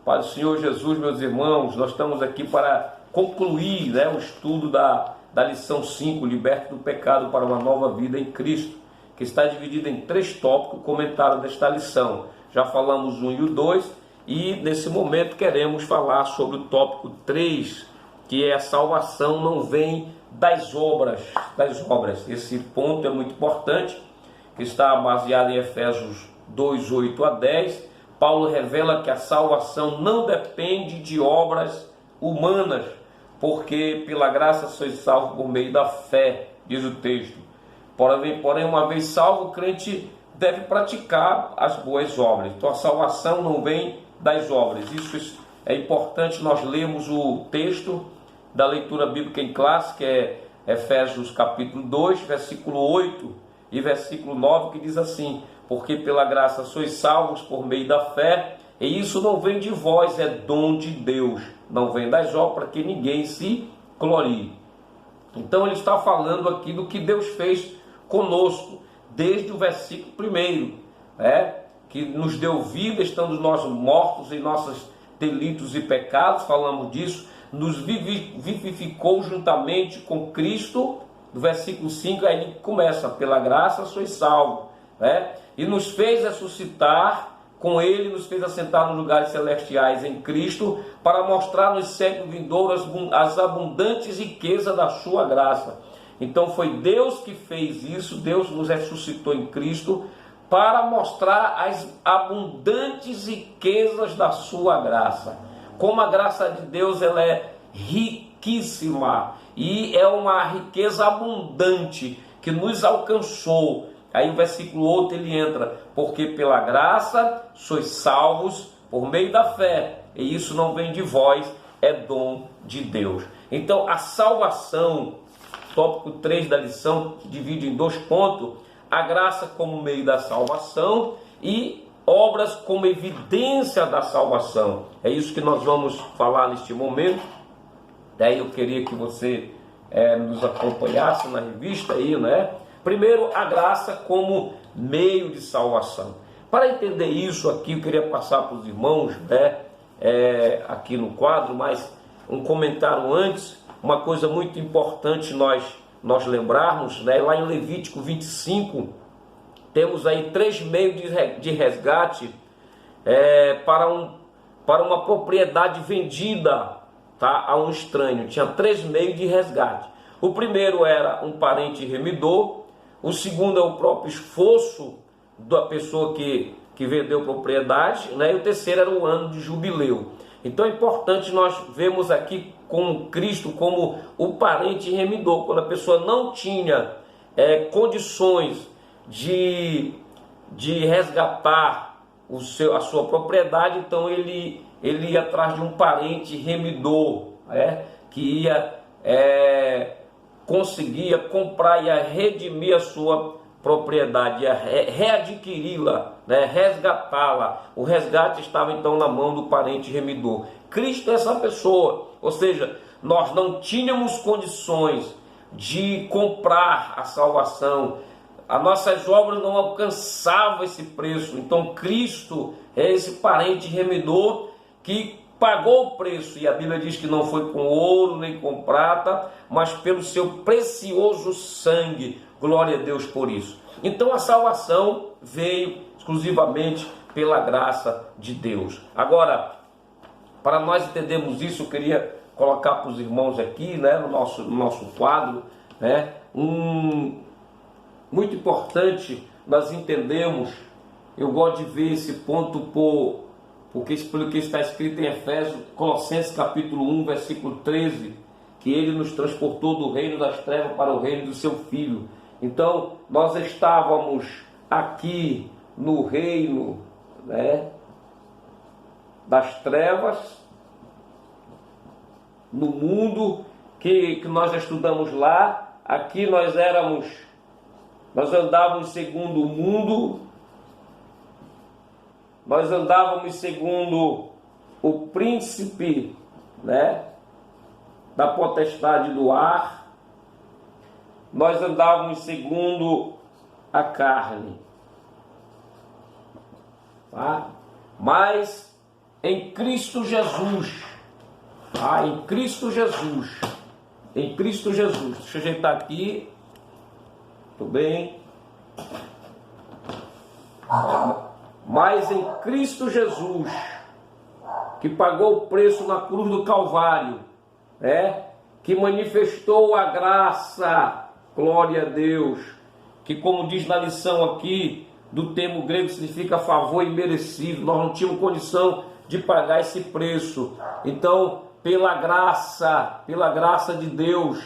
Pai do Senhor Jesus, meus irmãos, nós estamos aqui para concluir, o estudo da lição 5, Liberto do Pecado para uma Nova Vida em Cristo, que está dividida em 3 tópicos, comentário desta lição. Já falamos 1 e o 2, e nesse momento queremos falar sobre o tópico 3, que é a salvação não vem das obras. Esse ponto é muito importante, que está baseado em Efésios 2, 8 a 10. Paulo revela que a salvação não depende de obras humanas, porque pela graça sois salvos por meio da fé, diz o texto. Porém, uma vez salvo, o crente deve praticar as boas obras. Então a salvação não vem das obras. Isso é importante nós lermos o texto da leitura bíblica em classe, que é Efésios capítulo 2, versículo 8 e versículo 9, que diz assim: porque pela graça sois salvos por meio da fé, e isso não vem de vós, é dom de Deus, não vem das obras, para que ninguém se glorie. Então ele está falando aqui do que Deus fez conosco, desde o versículo 1, que nos deu vida, estando nós mortos em nossos delitos e pecados, falamos disso, nos vivificou juntamente com Cristo. Do versículo 5, aí ele começa: pela graça sois salvos, e nos fez ressuscitar com ele, nos fez assentar nos lugares celestiais em Cristo, para mostrar nos séculos vindouros as abundantes riquezas da sua graça. Então foi Deus que fez isso. Deus nos ressuscitou em Cristo para mostrar as abundantes riquezas da sua graça. Como a graça de Deus, ela é riquíssima, e é uma riqueza abundante que nos alcançou. Aí o versículo 8 ele entra: porque pela graça sois salvos por meio da fé, e isso não vem de vós, é dom de Deus. Então a salvação, tópico 3 da lição, divide em 2 pontos: a graça como meio da salvação e obras como evidência da salvação. É isso que nós vamos falar neste momento. Daí eu queria que você nos acompanhasse na revista aí, Primeiro, a graça como meio de salvação. Para entender isso aqui, eu queria passar para os irmãos, aqui no quadro, mas um comentário antes, uma coisa muito importante nós lembrarmos, lá em Levítico 25, temos aí 3 meios de resgate para uma propriedade vendida, a um estranho. Tinha 3 meios de resgate. O primeiro era um parente remidor. O segundo é o próprio esforço da pessoa que vendeu propriedade, E o terceiro era o ano de jubileu. Então é importante nós vermos aqui com Cristo como o parente remidor. Quando a pessoa não tinha condições de resgatar a sua propriedade, então ele ia atrás de um parente remidor, que ia conseguia comprar, ia redimir a sua propriedade, ia readquiri-la, resgatá-la. O resgate estava então na mão do parente remidor. Cristo é essa pessoa, ou seja, nós não tínhamos condições de comprar a salvação, as nossas obras não alcançavam esse preço. Então Cristo é esse parente remidor que pagou o preço, e a Bíblia diz que não foi com ouro nem com prata, mas pelo seu precioso sangue. Glória a Deus por isso. Então a salvação veio exclusivamente pela graça de Deus. Agora, para nós entendermos isso, eu queria colocar para os irmãos aqui, no nosso quadro, muito importante nós entendemos. Eu gosto de ver esse ponto pelo que está escrito em Efésios, Colossenses capítulo 1, versículo 13, que ele nos transportou do reino das trevas para o reino do seu Filho. Então, nós estávamos aqui no reino das trevas, no mundo que nós estudamos lá. Aqui nós andávamos segundo o mundo, nós andávamos segundo o príncipe, da potestade do ar, nós andávamos segundo a carne. Mas em Cristo Jesus. Ah, em Cristo Jesus. Em Cristo Jesus. Deixa eu ajeitar aqui. Tudo bem. Mas em Cristo Jesus, que pagou o preço na cruz do Calvário, que manifestou a graça, glória a Deus, que, como diz na lição aqui, do termo grego significa favor imerecido. Nós não tínhamos condição de pagar esse preço. Então, pela graça de Deus,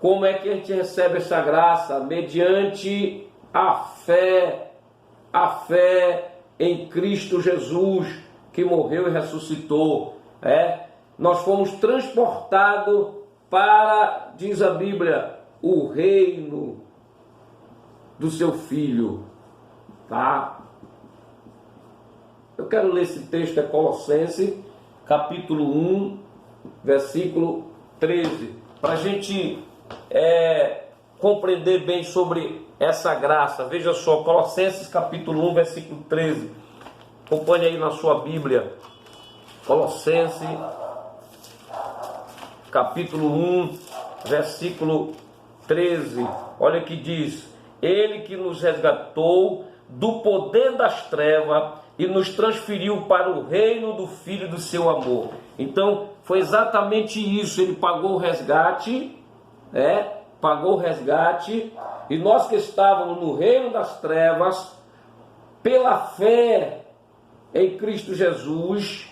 como é que a gente recebe essa graça? Mediante a fé em Cristo Jesus, que morreu e ressuscitou. Nós fomos transportados para, diz a Bíblia, o reino do seu Filho. Tá? Eu quero ler esse texto, é Colossenses, capítulo 1, versículo 13, para a gente compreender bem sobre essa graça. Veja só, Colossenses capítulo 1, versículo 13. Acompanhe aí na sua Bíblia. Colossenses capítulo 1, versículo 13. Olha o que diz: Ele que nos resgatou do poder das trevas e nos transferiu para o reino do Filho do seu amor. Então, foi exatamente isso. Ele pagou o resgate, pagou o resgate, e nós que estávamos no reino das trevas, pela fé em Cristo Jesus,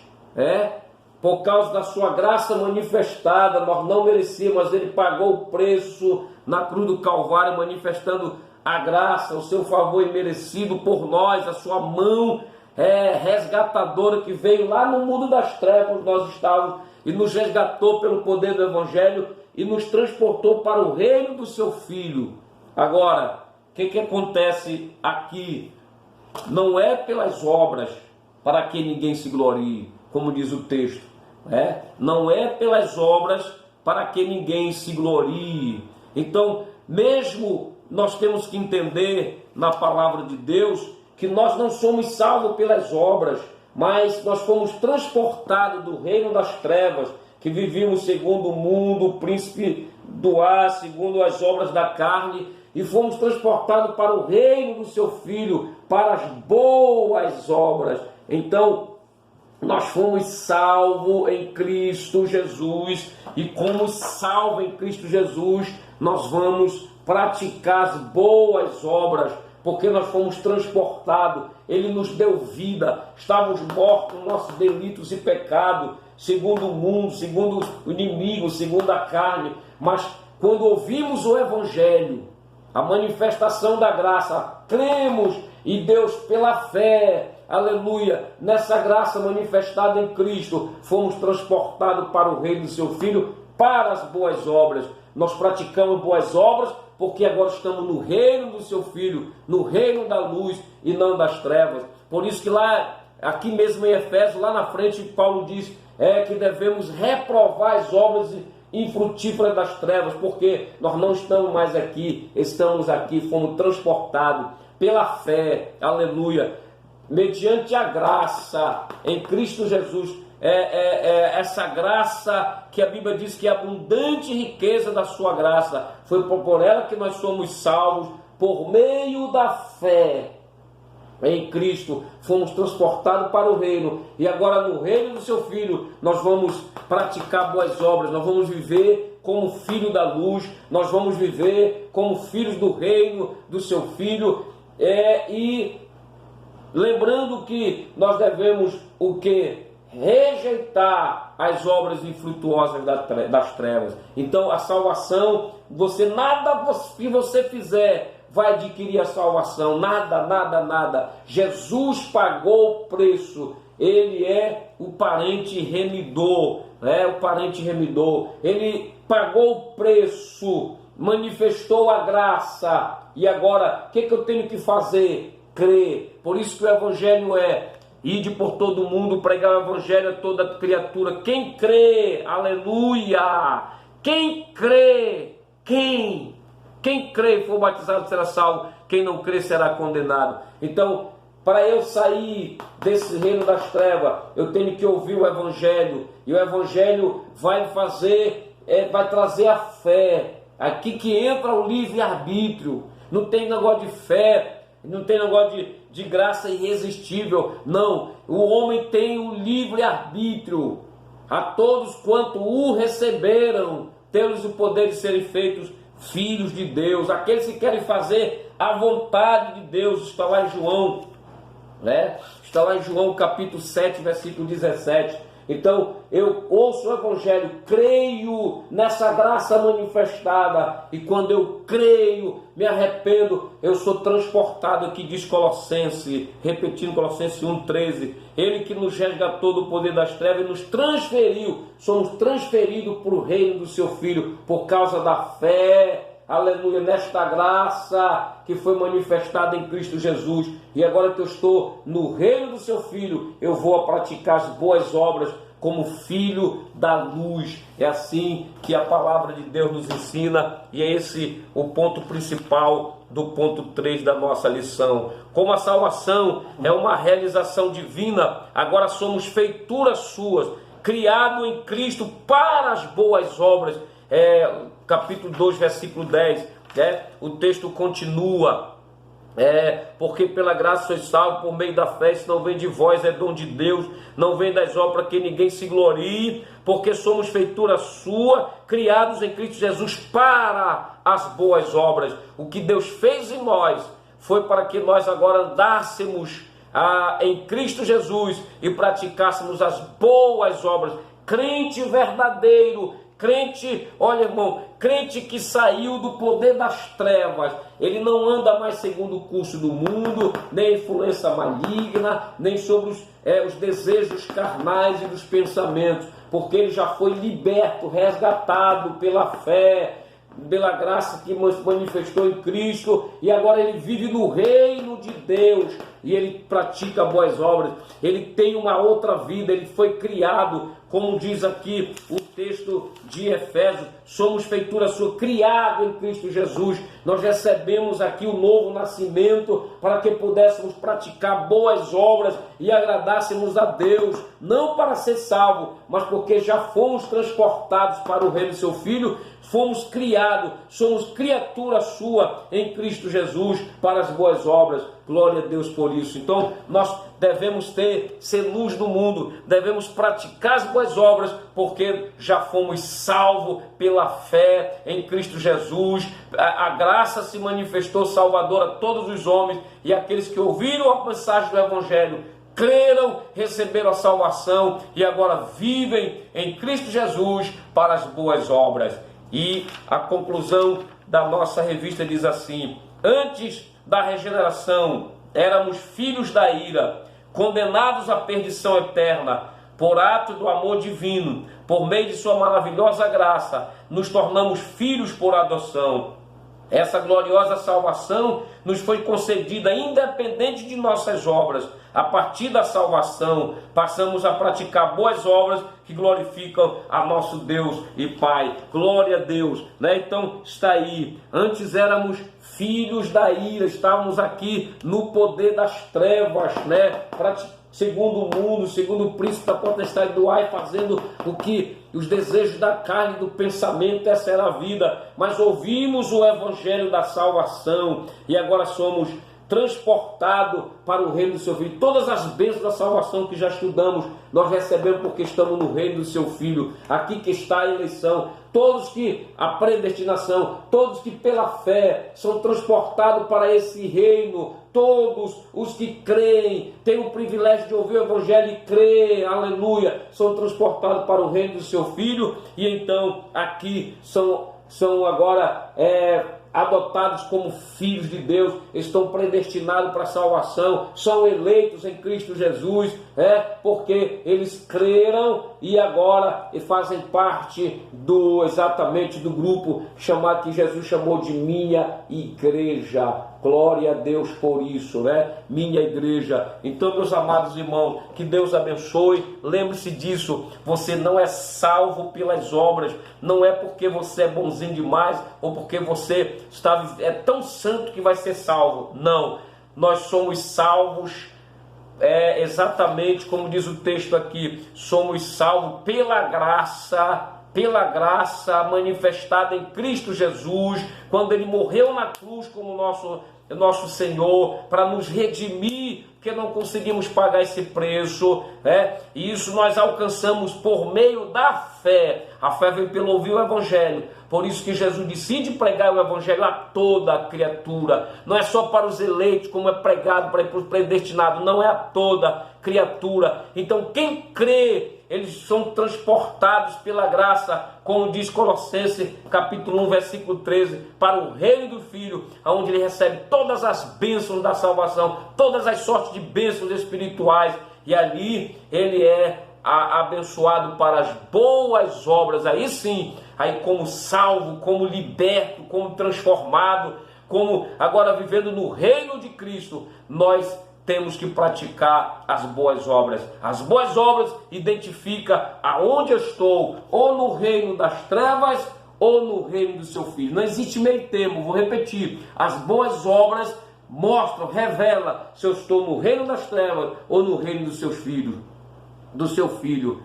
por causa da sua graça manifestada, nós não merecíamos, mas ele pagou o preço na cruz do Calvário, manifestando a graça, o seu favor imerecido por nós, a sua mão resgatadora que veio lá no mundo das trevas onde nós estávamos e nos resgatou pelo poder do Evangelho e nos transportou para o reino do seu Filho. Agora, o que acontece aqui? Não é pelas obras para que ninguém se glorie, como diz o texto. Não é pelas obras para que ninguém se glorie. Então, mesmo nós temos que entender na palavra de Deus que nós não somos salvos pelas obras, mas nós fomos transportados do reino das trevas, que vivíamos segundo o mundo, o príncipe do ar, segundo as obras da carne, e fomos transportados para o reino do seu Filho, para as boas obras. Então, nós fomos salvos em Cristo Jesus, e como salvos em Cristo Jesus, nós vamos praticar as boas obras, porque nós fomos transportados, Ele nos deu vida, estávamos mortos nos nossos delitos e pecados, segundo o mundo, segundo o inimigo, segundo a carne, mas quando ouvimos o Evangelho, a manifestação da graça, cremos e Deus, pela fé, aleluia, nessa graça manifestada em Cristo, fomos transportados para o reino do seu Filho, para as boas obras. Nós praticamos boas obras porque agora estamos no reino do seu Filho, no reino da luz e não das trevas. Por isso que lá, aqui mesmo em Efésios, lá na frente, Paulo diz que devemos reprovar as obras infrutíferas das trevas, porque nós não estamos mais aqui, estamos aqui, fomos transportados pela fé, aleluia, mediante a graça em Cristo Jesus. Essa graça que a Bíblia diz que é abundante riqueza da sua graça, foi por ela que nós somos salvos, por meio da fé em Cristo, fomos transportados para o reino, e agora no reino do seu Filho, nós vamos praticar boas obras, nós vamos viver como filho da luz, nós vamos viver como filhos do reino do seu Filho, e lembrando que nós devemos o que? Rejeitar as obras infrutuosas das trevas. Então a salvação, nada que você fizer vai adquirir a salvação, nada. Jesus pagou o preço, Ele é o parente remidor, o parente remidor. Ele pagou o preço, manifestou a graça, e agora o que eu tenho que fazer? Crer. Por isso que o Evangelho ide por todo mundo, pregar o Evangelho a toda criatura. Quem crê, aleluia, quem crê e for batizado será salvo, quem não crê será condenado. Então, Para eu sair desse reino das trevas, eu tenho que ouvir o Evangelho. E o Evangelho vai trazer a fé. Aqui que entra o livre-arbítrio. Não tem negócio de fé, não tem negócio de graça irresistível. Não, o homem tem o livre-arbítrio. A todos quanto o receberam, temos o poder de serem feitos filhos de Deus. Aqueles que querem fazer a vontade de Deus. Está lá em João, né? Está lá em João capítulo 7, versículo 17. Então, eu ouço o Evangelho, creio nessa graça manifestada, e quando eu creio, me arrependo, eu sou transportado, aqui diz Colossenses, repetindo Colossenses 1,13, Ele que nos resgatou do poder das trevas e nos transferiu, somos transferidos para o reino do seu Filho, por causa da fé, aleluia, nesta graça que foi manifestada em Cristo Jesus. E agora que eu estou no reino do seu Filho, eu vou praticar as boas obras como filho da luz. É assim que a palavra de Deus nos ensina, e é esse o ponto principal do ponto 3 da nossa lição. Como a salvação é uma realização divina, agora somos feituras suas, criado em Cristo para as boas obras. Capítulo 2, versículo 10, o texto continua, porque pela graça sois salvos por meio da fé, isso não vem de vós, é dom de Deus, não vem das obras para que ninguém se glorie, porque somos feitura sua, criados em Cristo Jesus para as boas obras. O que Deus fez em nós foi para que nós agora andássemos em Cristo Jesus e praticássemos as boas obras. Crente verdadeiro, crente, olha irmão, crente que saiu do poder das trevas, ele não anda mais segundo o curso do mundo, nem a influência maligna, nem sobre os desejos carnais e dos pensamentos, porque ele já foi liberto, resgatado pela fé, pela graça que manifestou em Cristo, e agora ele vive no reino de Deus, e ele pratica boas obras, ele tem uma outra vida, ele foi criado, como diz aqui o texto de Efésios, somos feitura sua, criado em Cristo Jesus. Nós recebemos aqui o novo nascimento para que pudéssemos praticar boas obras e agradássemos a Deus, não para ser salvo, mas porque já fomos transportados para o reino do seu Filho, fomos criados, somos criatura sua em Cristo Jesus para as boas obras. Glória a Deus por isso. Então nós devemos ser luz do mundo, devemos praticar as boas obras, porque já fomos salvos pela fé em Cristo Jesus. A graça se manifestou salvadora a todos os homens, e aqueles que ouviram a mensagem do Evangelho, creram, receberam a salvação e agora vivem em Cristo Jesus para as boas obras. E a conclusão da nossa revista diz assim: antes da regeneração éramos filhos da ira, condenados à perdição eterna. Por ato do amor divino, por meio de sua maravilhosa graça, nos tornamos filhos por adoção. Essa gloriosa salvação nos foi concedida independente de nossas obras. A partir da salvação, passamos a praticar boas obras que glorificam a nosso Deus e Pai. Glória a Deus, né? Então está aí. Antes éramos filhos da ira, estávamos aqui no poder das trevas, né? Segundo o mundo, segundo o príncipe da potestade do ar, fazendo o que os desejos da carne e do pensamento, essa era a vida. Mas ouvimos o evangelho da salvação e agora somos transportados para o reino do seu Filho. Todas as bênçãos da salvação que já estudamos, nós recebemos porque estamos no reino do seu Filho. Aqui que está a eleição. Todos que a predestinação, todos que pela fé são transportados para esse reino, todos os que creem, têm o privilégio de ouvir o evangelho e crer, aleluia, são transportados para o reino do seu Filho, e então aqui são agora adotados como filhos de Deus, estão predestinados para a salvação, são eleitos em Cristo Jesus, porque eles creram e agora fazem parte exatamente do grupo chamado, que Jesus chamou de minha igreja. Glória a Deus por isso, né? Minha igreja. Então, meus amados irmãos, que Deus abençoe. Lembre-se disso. Você não é salvo pelas obras. Não é porque você é bonzinho demais ou porque você é tão santo que vai ser salvo. Não. Nós somos salvos exatamente como diz o texto aqui, somos salvos pela graça manifestada em Cristo Jesus, quando Ele morreu na cruz como nosso Senhor, para nos redimir, porque não conseguimos pagar esse preço, né? E isso nós alcançamos por meio da fé. A fé vem pelo ouvir o Evangelho. Por isso que Jesus decide pregar o Evangelho a toda a criatura. Não é só para os eleitos, como é pregado para os predestinados. Não é a toda criatura. Então quem crê, eles são transportados pela graça, como diz Colossenses capítulo 1, versículo 13, para o reino do Filho, onde ele recebe todas as bênçãos da salvação, todas as sortes de bênçãos espirituais, e ali ele é abençoado para as boas obras. Aí sim, aí como salvo, como liberto, como transformado, como agora vivendo no reino de Cristo, nós temos que praticar as boas obras. As boas obras identifica aonde eu estou, ou no reino das trevas, ou no reino do seu Filho. Não existe meio termo, vou repetir. As boas obras mostram, revelam se eu estou no reino das trevas ou no reino dos seus filhos, do seu Filho.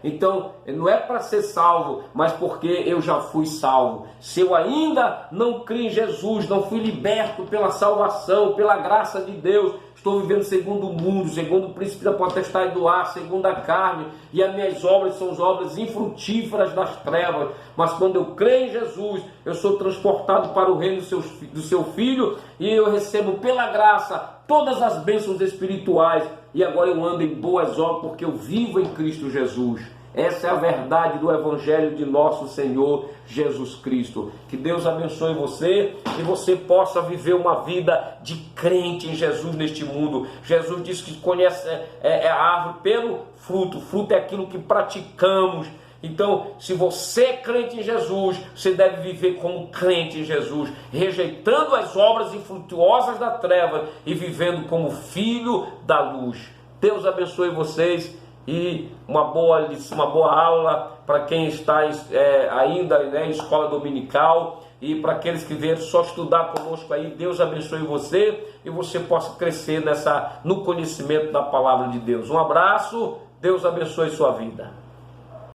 Então não é para ser salvo, mas porque eu já fui salvo. Se eu ainda não creio em Jesus, não fui liberto pela salvação, pela graça de Deus, estou vivendo segundo o mundo, segundo o príncipe da potestade do ar, segundo a carne, e as minhas obras são as obras infrutíferas das trevas. Mas quando eu creio em Jesus, eu sou transportado para o reino do seu Filho, e eu recebo pela graça todas as bênçãos espirituais, e agora eu ando em boas obras porque eu vivo em Cristo Jesus. Essa é a verdade do Evangelho de nosso Senhor Jesus Cristo. Que Deus abençoe você e você possa viver uma vida de crente em Jesus neste mundo. Jesus disse que conhece a árvore pelo fruto. Fruto é aquilo que praticamos. Então, se você é crente em Jesus, você deve viver como crente em Jesus, rejeitando as obras infrutuosas da treva e vivendo como filho da luz. Deus abençoe vocês e uma boa aula para quem está ainda em escola dominical, e para aqueles que vieram só estudar conosco aí. Deus abençoe você e você possa crescer no conhecimento da palavra de Deus. Um abraço, Deus abençoe sua vida.